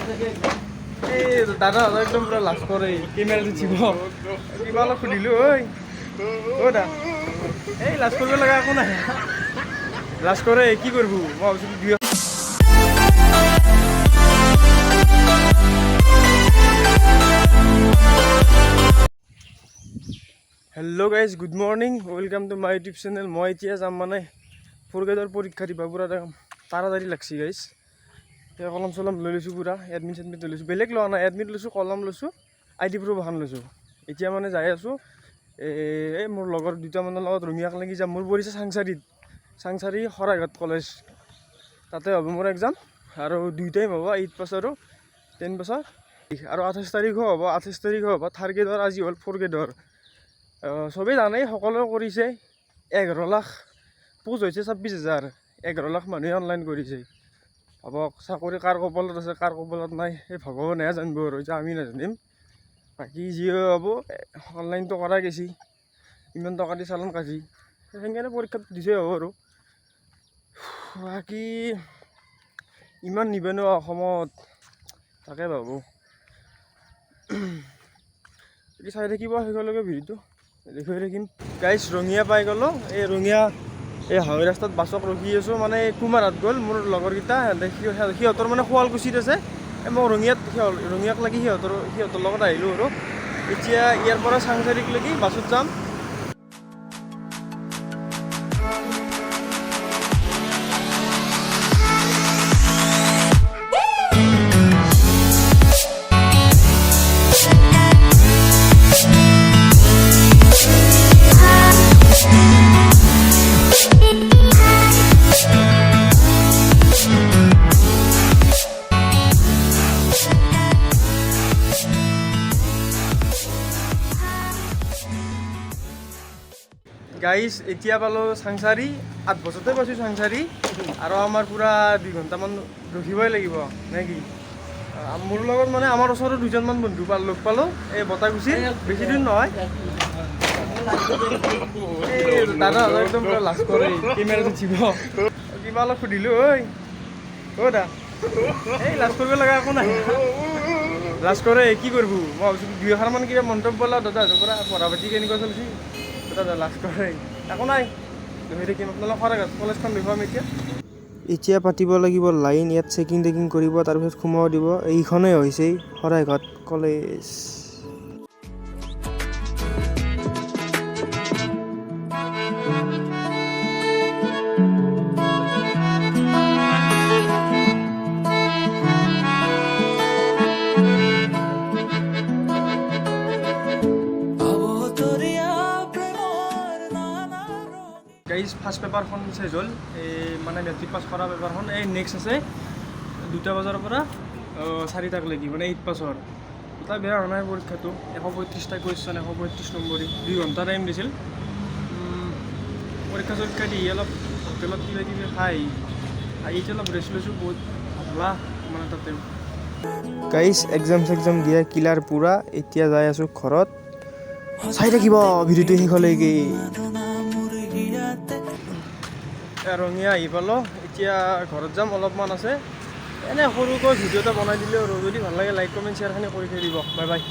এই দাদা একদম পুৰা লাজ কৰে কেমেৰা উঠিব কিবা অলপ সুধিলোঁ ঐ দা এই লাজ কৰিব লগা একো নাই লাজ কৰে কি কৰিব মই ভাবিছোঁ দুই hello' guys good morning welcome to my YouTube channel মই এতিয়া যাম মানে ফ'ৰ গ্ৰেডৰ পৰীক্ষা দিবা পুৰা তাড়াতাড়ি লাগছি গাইজ এতিয়া কলম চলম লৈ লৈছোঁ পুৰা এডমিট চেডমিট লৈ লৈছোঁ বেলেগ লোৱা নাই এডমিট লৈছোঁ কলম লৈছোঁ আই ডি প্ৰুফ এখন লৈছোঁ এতিয়া মানে যাই আছোঁ এই মোৰ লগৰ দুটামানৰ লগত ৰঙিয়াক লাগি যাম মোৰ পৰিছে চাংচাৰী শৰাইঘাট কলেজ তাতে হ'ব মোৰ এক্সাম আৰু দুই টাইম হ'ব 8 পাছ আৰু 10 বছৰ আৰু 28 তাৰিখো হ'ব 28 তাৰিখো হ'ব থাৰ্ড গ্ৰেডৰ আজি হ'ল ফ'ৰ গ্ৰেডৰ চবেই জানেই সকলোৱে কৰিছে 11 লাখ পোজ হৈছে 26,000 11 লাখ মানুহে অনলাইন কৰিছে ভাবক চাকৰি কাৰ কপালত আছে কাৰ কপালত নাই সেই ভগৱানেহে জানিব আৰু এতিয়া আমি নাজানিম বাকী যি হ'ব অনলাইনটো কৰা গৈছে ইমান টকা দি চালান কাজি সেইকাৰণে পৰীক্ষাত দিছে হ'ব আৰু বাকী ইমান নিবনুৱা অসমত তাকে ভাবোঁ যদি চাই থাকিব শেষলৈকে ভিডিঅ'টো দেখুৱাই থাকিম গাইজ ৰঙিয়া পাই গ'লোঁ এই ৰঙিয়া এই হাৱৈ ৰাস্তাত বাছক ৰখি আছোঁ মানে কুমাৰহাট গ'ল মোৰ লগৰকেইটা সিহঁতৰ মানে শুৱালকুছিত আছে মই ৰঙিয়াক লাগি সিহঁতৰ লগত আহিলোঁ আৰু এতিয়া ইয়াৰ পৰা চাংচাৰীক লাগি বাছত যাম গাইজ এতিয়া পালোঁ চাংচাৰী 8 বছৰতে পাইছোঁ চাংচাৰী আৰু আমাৰ পূৰা 2 ঘণ্টামান ৰখিবই লাগিব নে কি মোৰ লগত মানে আমাৰ ওচৰত দুজনমান বন্ধু লগ পালোঁ এই বটাগুচিৰ বেছি দিন নহয় এই দাদা একদম পুৰা লাজ কৰে কেমেৰা উঠিব কিবা অলপ সুধিলোঁ ঐ দা এই লাজ কৰিব লগা একো নাই লাজ কৰে কি কৰিব মই ভাবিছোঁ 2-3মান কিবা মন্তব্য লওঁ দাদাহঁতৰ পৰা পঢ়া পাতি কেনেকুৱা চলিছে দাদা লাজ কৰে একো নাই ধৰি থাকিম আপোনালোক শৰাইঘাট কলেজখন দেখুৱাম এতিয়া পাতিব লাগিব লাইন ইয়াত চেকিং টেকিং কৰিব তাৰপিছত সোমাব দিব এইখনেই হৈছে শৰাইঘাট কলেজ গাইজ ফাৰ্ষ্ট পেপাৰখন চেজ হ'ল এই মানে মেট্ৰিক পাছ কৰা পেপাৰখন এই নেক্সট আছে 2টা বজাৰ পৰা 4টাক লাগি মানে 8 পাছৰ দুটা বেয়া হোৱা নাই পৰীক্ষাটো 135টা কুৱেশ্যন 135 নম্বৰী 2 ঘণ্টা টাইম দিছিল পৰীক্ষা চৰীক্ষা দি অলপ হোটেলত কিবা কিবি খাই এতিয়া অলপ ৰেষ্ট লৈছোঁ বহুত ভালা মানে তাতে গাইজ এক্সাম দিয়া কিলাৰ পূৰা এতিয়া যাই আছোঁ ঘৰত চাই থাকিব ভিডিঅ'টো শেষলৈকে ৰঙিয়া আহি পালোঁ এতিয়া ঘৰত যাম অলপমান আছে এনেই সৰুকৈ ভিডিঅ' এটা বনাই দিলোঁ আৰু যদি ভাল লাগে লাইক কমেণ্ট শ্বেয়াৰখিনি কৰি থৈ দিব বাই বাই